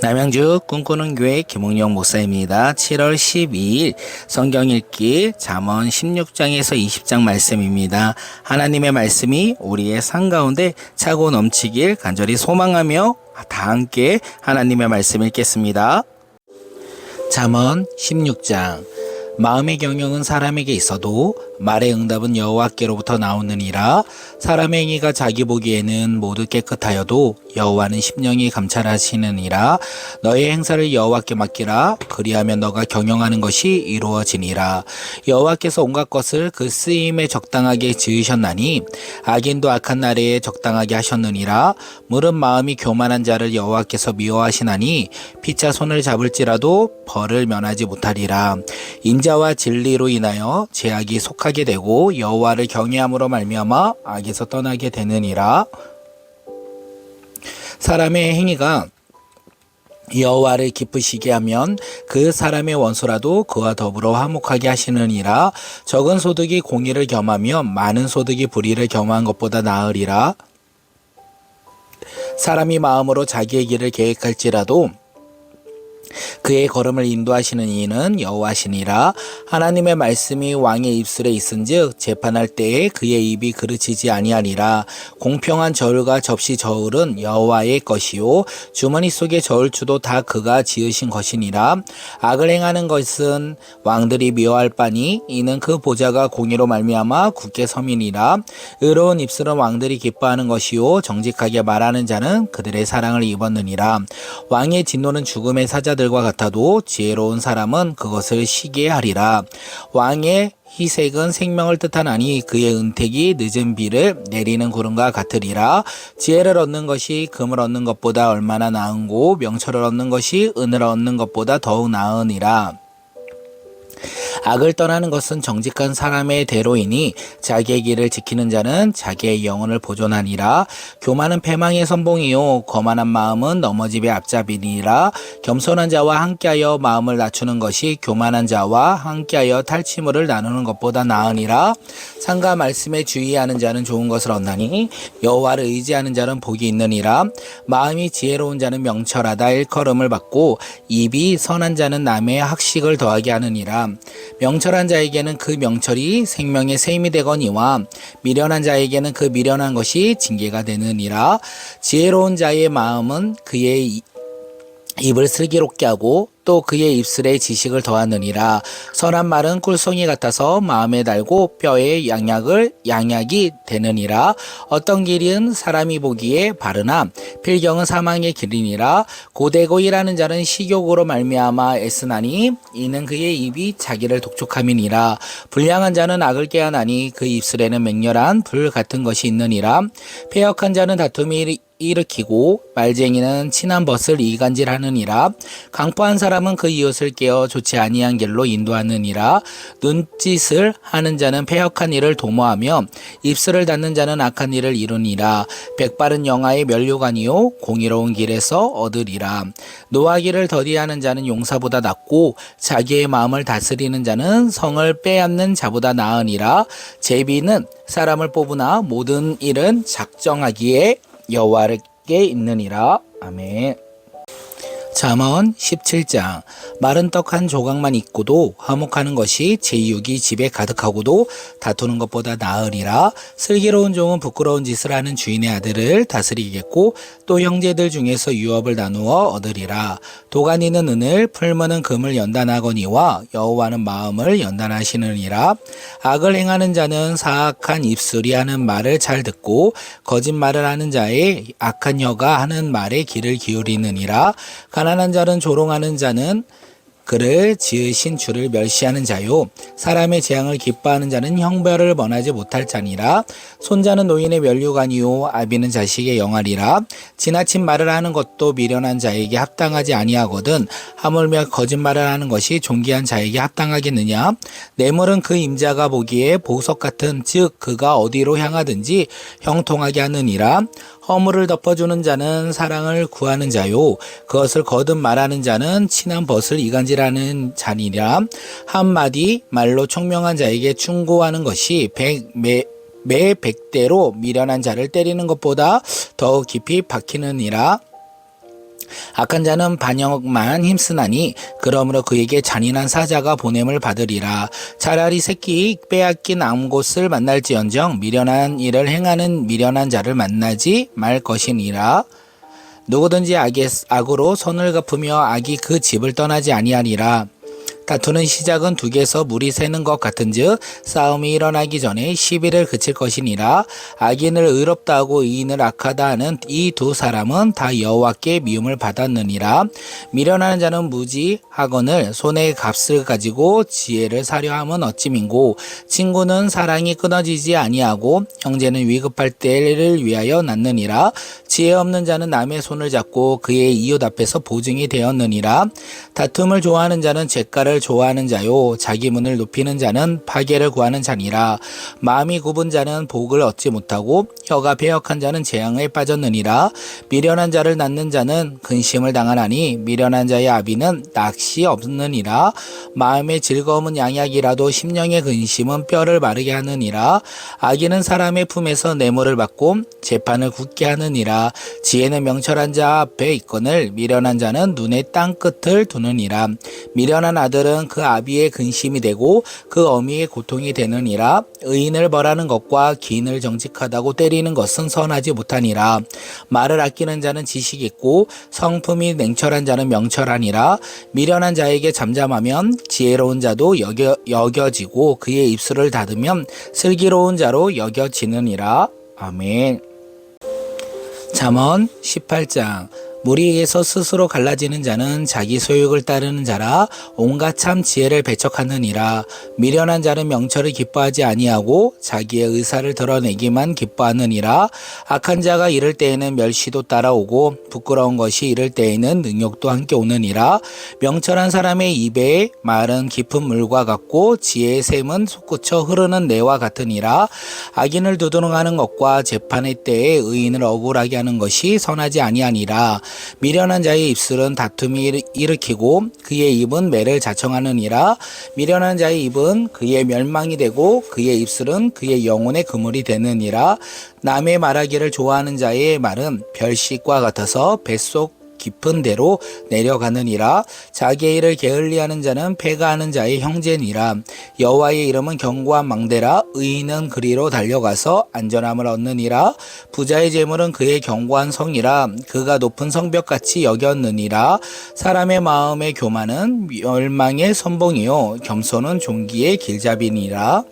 남양주 꿈꾸는 교회 김웅영 목사입니다. 7월 12일 성경 읽기 잠언 16장에서 20장 말씀입니다. 하나님의 말씀이 우리의 삶 가운데 차고 넘치길 간절히 소망하며 다 함께 하나님의 말씀 읽겠습니다. 잠언 16장. 마음의 경영은 사람에게 있어도 말의 응답은 여호와께로부터 나오느니라. 사람의 행위가 자기 보기에는 모두 깨끗하여도 여호와는 심령이 감찰하시느니라. 너의 행사를 여호와께 맡기라. 그리하면 너가 경영하는 것이 이루어지니라. 여호와께서 온갖 것을 그 쓰임에 적당하게 지으셨나니 악인도 악한 날에 적당하게 하셨느니라. 무릇 마음이 교만한 자를 여호와께서 미워하시나니 피차 손을 잡을지라도 벌을 면하지 못하리라. 인자와 진리로 인하여 제약이 속하게 되고 여호와를 경외함으로 말미암아 악에서 떠나게 되느니라. 사람의 행위가 여호와를 기쁘시게 하면 그 사람의 원수라도 그와 더불어 화목하게 하시느니라. 적은 소득이 공의를 겸하며 많은 소득이 불의를 겸한 것보다 나으리라. 사람이 마음으로 자기의 길을 계획할지라도 그의 걸음을 인도하시는 이는 여호와시니라. 하나님의 말씀이 왕의 입술에 있은즉 재판할 때에 그의 입이 그르치지 아니하니라. 공평한 저울과 접시 저울은 여호와의 것이요 주머니 속의 저울추도 다 그가 지으신 것이니라. 악을 행하는 것은 왕들이 미워할 바니 이는 그 보좌가 공의로 말미암아 굳게 섬이니라. 의로운 입술은 왕들이 기뻐하는 것이요 정직하게 말하는 자는 그들의 사랑을 입었느니라. 왕의 진노는 죽음의 사자들과 같아도 지혜로운 사람은 그것을 시기에 하리라. 왕의 희색은 생명을 뜻하나니 그의 은택이 늦은 비를 내리는 구름과 같으리라. 지혜를 얻는 것이 금을 얻는 것보다 얼마나 나은고 명철을 얻는 것이 은을 얻는 것보다 더욱 나으니라. 악을 떠나는 것은 정직한 사람의 대로이니 자기의 길을 지키는 자는 자기의 영혼을 보존하니라. 교만은 패망의 선봉이요 거만한 마음은 넘어짐의 앞잡이니라. 겸손한 자와 함께하여 마음을 낮추는 것이 교만한 자와 함께하여 탈취물을 나누는 것보다 나으니라. 상과 말씀에 주의하는 자는 좋은 것을 얻나니 여호와를 의지하는 자는 복이 있느니라. 마음이 지혜로운 자는 명철하다 일컬음을 받고 입이 선한 자는 남의 학식을 더하게 하느니라. 명철한 자에게는 그 명철이 생명의 셈이 되거니와 미련한 자에게는 그 미련한 것이 징계가 되느니라. 지혜로운 자의 마음은 그의 입을 슬기롭게 하고 또 그의 입술에 지식을 더하느니라. 선한 말은 꿀송이 같아서 마음에 달고 뼈에 양약이 되느니라. 어떤 길은 사람이 보기에 바르나 필경은 사망의 길이니라. 고되고 일하는 자는 식욕으로 말미암아 애쓰나니 이는 그의 입이 자기를 독촉함이니라. 불량한 자는 악을 꾀하나니 그 입술에는 맹렬한 불 같은 것이 있느니라. 패역한 자는 다툼이 일으키고 말쟁이는 친한 벗을 이간질하느니라. 강포한 사람은 그 이웃을 깨어 좋지 아니한 길로 인도하느니라. 눈짓을 하는 자는 패역한 일을 도모하며 입술을 닫는 자는 악한 일을 이루니라. 백발은 영아의 면류관이요 공의로운 길에서 얻으리라. 노하기를 더디하는 자는 용사보다 낫고 자기의 마음을 다스리는 자는 성을 빼앗는 자보다 나으니라. 제비는 사람을 뽑으나 모든 일은 작정하기에 여호와께 있느니라. 아멘. 잠언 17장. 마른 떡 한 조각만 있고도 화목하는 것이 제육이 집에 가득하고도 다투는 것보다 나으리라. 슬기로운 종은 부끄러운 짓을 하는 주인의 아들을 다스리겠고 또 형제들 중에서 유업을 나누어 얻으리라. 도가니는 은을 풀무는 금을 연단하거니와 여호와는 마음을 연단하시느니라. 악을 행하는 자는 사악한 입술이 하는 말을 잘 듣고 거짓말을 하는 자의 악한 혀가 하는 말에 귀를 기울이느니라. 가난한 자는 조롱하는 자는 그를 지으신 주를 멸시하는 자요 사람의 재앙을 기뻐하는 자는 형벌을 원하지 못할 자니라. 손자는 노인의 면류관이요 아비는 자식의 영아리라. 지나친 말을 하는 것도 미련한 자에게 합당하지 아니하거든 하물며 거짓말을 하는 것이 존귀한 자에게 합당하겠느냐. 뇌물은 그 임자가 보기에 보석 같은 즉 그가 어디로 향하든지 형통하게 하느니라. 허물을 덮어주는 자는 사랑을 구하는 자요 그것을 거듭 말하는 자는 친한 벗을 이간질하는 자니라. 한마디 말로 총명한 자에게 충고하는 것이 매 100대로 미련한 자를 때리는 것보다 더 깊이 박히느니라. 악한 자는 반역만 힘쓰나니 그러므로 그에게 잔인한 사자가 보냄을 받으리라. 차라리 새끼 빼앗긴 암곳을 만날지언정 미련한 일을 행하는 미련한 자를 만나지 말 것이니라. 누구든지 악으로 손을 갚으며 악이 그 집을 떠나지 아니하니라. 다투는 시작은 둑에서 물이 새는 것 같은즉 싸움이 일어나기 전에 시비를 그칠 것이니라. 악인을 의롭다 하고 의인을 악하다 하는 이 두 사람은 다 여호와께 미움을 받았느니라. 미련한 자는 무지하거늘 손에 값을 가지고 지혜를 사려 함은 어찌민고. 친구는 사랑이 끊어지지 아니하고 형제는 위급할 때를 위하여 낳느니라. 지혜 없는 자는 남의 손을 잡고 그의 이웃 앞에서 보증이 되었느니라. 다툼을 좋아하는 자는 잿가를 좋아하는 자요 자기 문을 높이는 자는 파괴를 구하는 자니라. 마음이 굽은 자는 복을 얻지 못하고 혀가 배역한 자는 재앙에 빠졌느니라. 미련한 자를 낳는 자는 근심을 당하나니 미련한 자의 아비는 낚시 없느니라. 마음의 즐거움은 양약이라도 심령의 근심은 뼈를 마르게 하느니라. 악인은 사람의 품에서 뇌물을 받고 재판을 굳게 하느니라. 지혜는 명철한 자 앞에 있거늘 미련한 자는 눈에 땅끝을 두느니라. 미련한 아들은 그 아비의 근심이 되고 그 어미의 고통이 되느니라. 의인을 벌하는 것과 기인을 정직하다고 때리는 것은 선하지 못하니라. 말을 아끼는 자는 지식이 있고 성품이 냉철한 자는 명철하니라. 미련한 자에게 잠잠하면 지혜로운 자도 여겨지고 그의 입술을 닫으면 슬기로운 자로 여겨지느니라. 아멘. 잠언 18장. 무리에게서 스스로 갈라지는 자는 자기 소욕을 따르는 자라. 온갖 참 지혜를 배척하느니라. 미련한 자는 명철을 기뻐하지 아니하고 자기의 의사를 드러내기만 기뻐하느니라. 악한 자가 이를 때에는 멸시도 따라오고 부끄러운 것이 이를 때에는 능욕도 함께 오느니라. 명철한 사람의 입의 말은 깊은 물과 같고 지혜의 샘은 솟구쳐 흐르는 내와 같으니라. 악인을 두드러하는 것과 재판의 때에 의인을 억울하게 하는 것이 선하지 아니하니라. 미련한 자의 입술은 다툼이 일으키고 그의 입은 매를 자청하느니라. 미련한 자의 입은 그의 멸망이 되고 그의 입술은 그의 영혼의 그물이 되느니라. 남의 말하기를 좋아하는 자의 말은 별식과 같아서 뱃속 깊은 데로 내려가느니라. 자기의 일을 게을리하는 자는 패가하는 자의 형제니라. 여호와의 이름은 견고한 망대라. 의인은 그리로 달려가서 안전함을 얻느니라. 부자의 재물은 그의 견고한 성이라. 그가 높은 성벽같이 여겼느니라. 사람의 마음의 교만은 멸망의 선봉이요 겸손은 종기의 길잡이니라.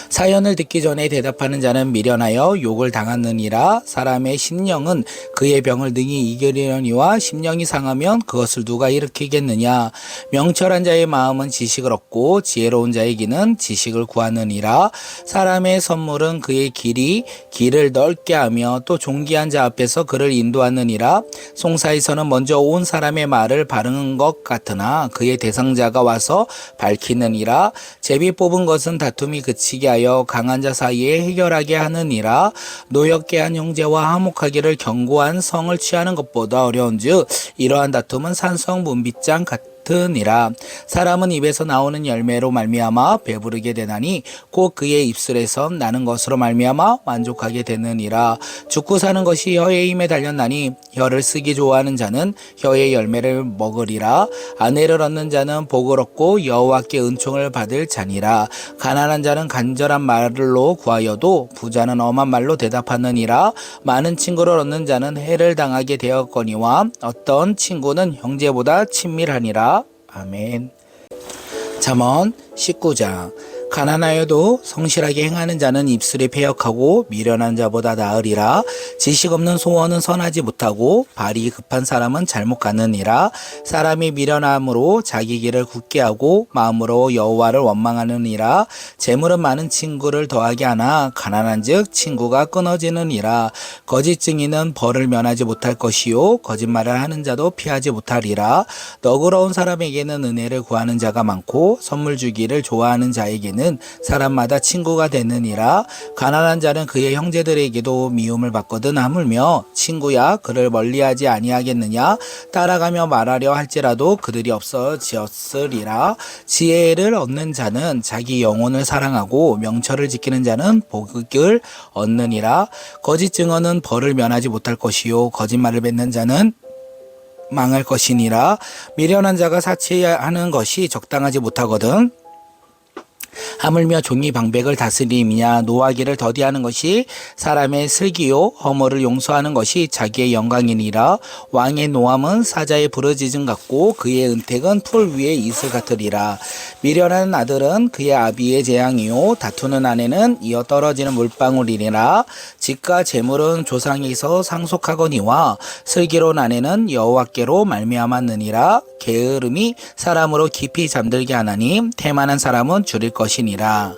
사연을 듣기 전에 대답하는 자는 미련하여 욕을 당하느니라. 사람의 심령은 그의 병을 능히 이기려니와 심령이 상하면 그것을 누가 일으키겠느냐. 명철한 자의 마음은 지식을 얻고 지혜로운 자의 귀는 지식을 구하느니라. 사람의 선물은 그의 길을 넓게 하며 또 존귀한 자 앞에서 그를 인도하느니라. 송사에서는 먼저 온 사람의 말을 바르는 것 같으나 그의 대상자가 와서 밝히느니라. 제비 뽑은 것은 다툼이 그치게 하여 강한 자 사이에 해결하게 하느니라. 노엽게 한 형제와 화목하기를 견고한 성을 취하는 것보다 어려운즉 이러한 다툼은 산성 문빗장 같으니라. 사람은 입에서 나오는 열매로 말미암아 배부르게 되나니 곧 그의 입술에서 나는 것으로 말미암아 만족하게 되느니라. 죽고 사는 것이 혀의 힘에 달렸나니 혀를 쓰기 좋아하는 자는 혀의 열매를 먹으리라. 아내를 얻는 자는 복을 얻고 여호와께 은총을 받을 자니라. 가난한 자는 간절한 말로 구하여도 부자는 엄한 말로 대답하느니라. 많은 친구를 얻는 자는 해를 당하게 되었거니와 어떤 친구는 형제보다 친밀하니라. 아멘. 잠언 19장. 가난하여도 성실하게 행하는 자는 입술이 패역하고 미련한 자보다 나으리라. 지식 없는 소원은 선하지 못하고 발이 급한 사람은 잘못 가느니라. 사람이 미련함으로 자기 길을 굳게 하고 마음으로 여호와를 원망하느니라. 재물은 많은 친구를 더하게 하나 가난한즉 친구가 끊어지느니라. 거짓 증인은 벌을 면하지 못할 것이요 거짓말을 하는 자도 피하지 못하리라. 너그러운 사람에게는 은혜를 구하는 자가 많고 선물 주기를 좋아하는 자에게는 자는 사람마다 친구가 되느니라. 가난한 자는 그의 형제들에게도 미움을 받거든 하물며 친구야 그를 멀리하지 아니하겠느냐. 따라가며 말하려 할지라도 그들이 없어졌으리라. 지혜를 얻는 자는 자기 영혼을 사랑하고 명철을 지키는 자는 복을 얻느니라. 거짓 증언은 벌을 면하지 못할 것이요 거짓말을 뱉는 자는 망할 것이니라. 미련한 자가 사치하는 것이 적당하지 못하거든 하물며 종이 방백을 다스림이냐. 노하기를 더디하는 것이 사람의 슬기요 허물을 용서하는 것이 자기의 영광이니라. 왕의 노함은 사자의 부르짖음 같고 그의 은택은 풀 위의 이슬 같으리라. 미련한 아들은 그의 아비의 재앙이요 다투는 아내는 이어 떨어지는 물방울이니라. 집과 재물은 조상에서 상속하거니와 슬기로운 아내는 여호와께로 말미암았느니라. 게으름이 사람으로 깊이 잠들게 하나니 태만한 사람은 줄일 것이니라.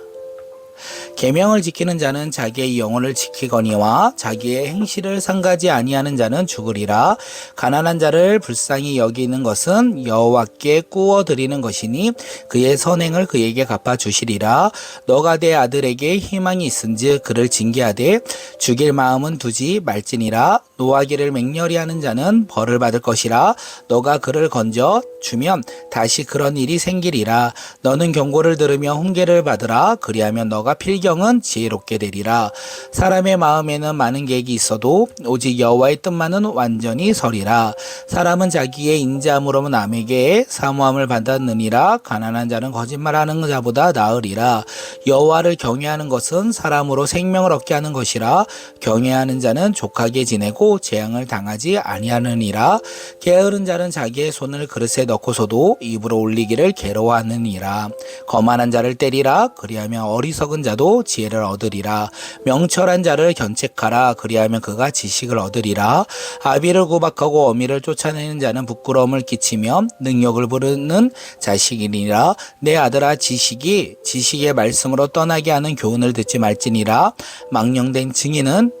계명을 지키는 자는 자기의 영혼을 지키거니와 자기의 행실을 상가지 아니하는 자는 죽으리라. 가난한 자를 불쌍히 여기는 것은 여호와께 꾸어 드리는 것이니 그의 선행을 그에게 갚아 주시리라. 너가 내 아들에게 희망이 있은즉 그를 징계하되 죽일 마음은 두지 말지니라. 노하기를 맹렬히 하는 자는 벌을 받을 것이라. 너가 그를 건져 주면 다시 그런 일이 생기리라. 너는 경고를 들으며 훈계를 받으라. 그리하면 너가 필경은 지혜롭게 되리라. 사람의 마음에는 많은 계획이 있어도 오직 여호와의 뜻만은 완전히 서리라. 사람은 자기의 인자함으로 남에게 사모함을 받았느니라. 가난한 자는 거짓말하는 자보다 나으리라. 여호와를 경외하는 것은 사람으로 생명을 얻게 하는 것이라. 경외하는 자는 족하게 지내고 재앙을 당하지 아니하느니라. 게으른 자는 자기의 손을 그릇에 넣고서도 입으로 올리기를 괴로워하느니라. 거만한 자를 때리라. 그리하면 어리석은 자도 지혜를 얻으리라. 명철한 자를 견책하라. 그리하면 그가 지식을 얻으리라. 아비를 구박하고 어미를 쫓아내는 자는 부끄러움을 끼치며 능욕을 부르는 자식이니라. 내 아들아 지식의 말씀으로 떠나게 하는 교훈을 듣지 말지니라. 망령된 증인은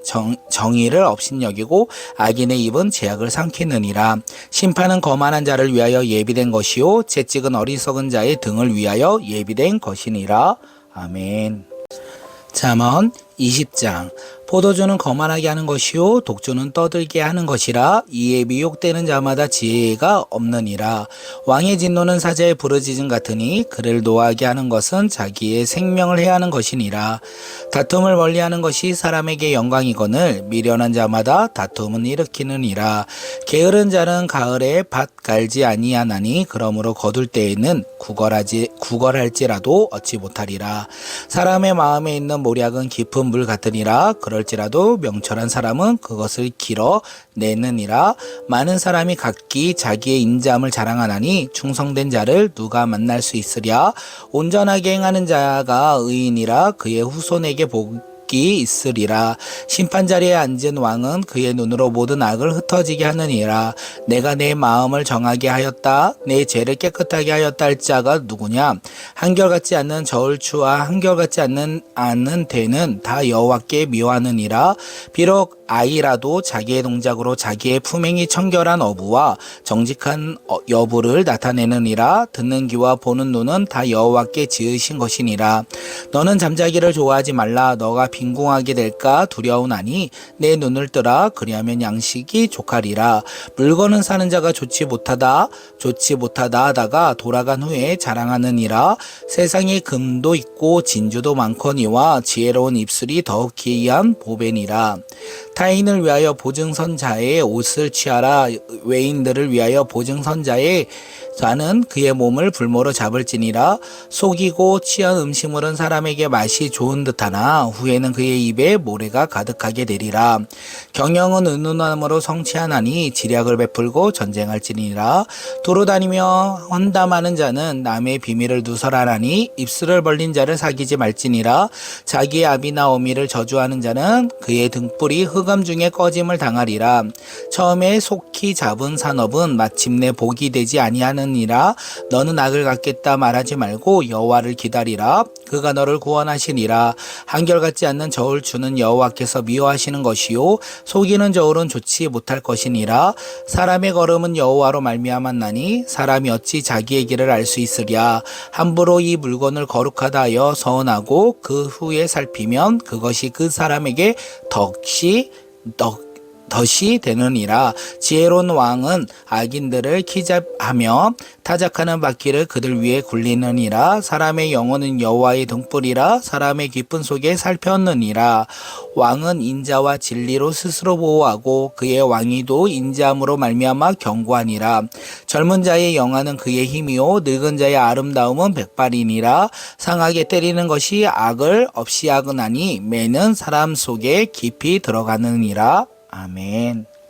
정의를 업신여기고 악인의 입은 죄악을 삼키느니라. 심판은 거만한 자를 위하여 예비된 것이요 채찍은 어리석은 자의 등을 위하여 예비된 것이니라. 아멘. 잠언 20장. 포도주는 거만하게 하는 것이요 독주는 떠들게 하는 것이라. 이에 미혹되는 자마다 지혜가 없느니라. 왕의 진노는 사자의 부르짖음 같으니 그를 노하게 하는 것은 자기의 생명을 해하는 것이니라. 다툼을 멀리하는 것이 사람에게 영광이거늘 미련한 자마다 다툼은 일으키느니라. 게으른 자는 가을에 밭 갈지 아니하나니 그러므로 거둘 때에는 구걸할지라도 얻지 못하리라. 사람의 마음에 있는 모략은 깊은 물 같으니라. 그럴지라도 명철한 사람은 그것을 길어내느니라. 많은 사람이 각기 자기의 인자함을 자랑하나니 충성된 자를 누가 만날 수 있으랴. 온전하게 행하는 자가 의인이라. 그의 후손에게 복이 있으리라. 심판자리에 앉은 왕은 그의 눈으로 모든 악을 흩어지게 하느니라. 내가 내 마음을 정하게 하였다. 내 죄를 깨끗하게 하였다 할 자가 누구냐. 한결같지 않는 저울추와 한결같지 않는 대는 다 여호와께 미워하느니라. 비록 아이라도 자기의 동작으로 자기의 품행이 청결한 어부와 정직한 여부를 나타내느니라. 듣는 귀와 보는 눈은 다 여호와께 지으신 것이니라. 너는 잠자기를 좋아하지 말라. 너가 빈궁하게 될까 두려우나니 내 눈을 뜨라. 그리하면 양식이 족하리라. 물건은 사는 자가 좋지 못하다 하다가 돌아간 후에 자랑하느니라. 세상에 금도 있고 진주도 많거니와 지혜로운 입술이 더욱 기이한 보배니라. 타인을 위하여 보증선자의 옷을 취하라. 외인들을 위하여 보증선자의 자는 그의 몸을 불모로 잡을지니라. 속이고 취한 음식물은 사람에게 맛이 좋은 듯하나 후에는 그의 입에 모래가 가득하게 되리라. 경영은 은둔함으로 성취하나니 지략을 베풀고 전쟁할지니라. 도로 다니며 헌담하는 자는 남의 비밀을 누설하나니 입술을 벌린 자를 사귀지 말지니라. 자기의 아비나 어미를 저주하는 자는 그의 등불이 흑암 중에 꺼짐을 당하리라. 처음에 속히 잡은 산업은 마침내 복이 되지 아니하는 하느니라. 너는 악을 갚겠다 말하지 말고 여호와를 기다리라. 그가 너를 구원하시니라. 한결같지 않는 저울 주는 여호와께서 미워하시는 것이요 속이는 저울은 좋지 못할 것이니라. 사람의 걸음은 여호와로 말미암았나니 사람이 어찌 자기의 길을 알 수 있으랴. 함부로 이 물건을 거룩하다 하여 서원하고 그 후에 살피면 그것이 그 사람에게 덫이 되느니라. 지혜로운 왕은 악인들을 키잡하며 타작하는 바퀴를 그들 위에 굴리느니라. 사람의 영혼은 여호와의 등불이라. 사람의 깊은 속에 살폈느니라. 왕은 인자와 진리로 스스로 보호하고 그의 왕위도 인자함으로 말미암아 견고하니라. 젊은 자의 영화는 그의 힘이요 늙은 자의 아름다움은 백발이니라. 상하게 때리는 것이 악을 없이 하거나니 매는 사람 속에 깊이 들어가느니라. 아멘.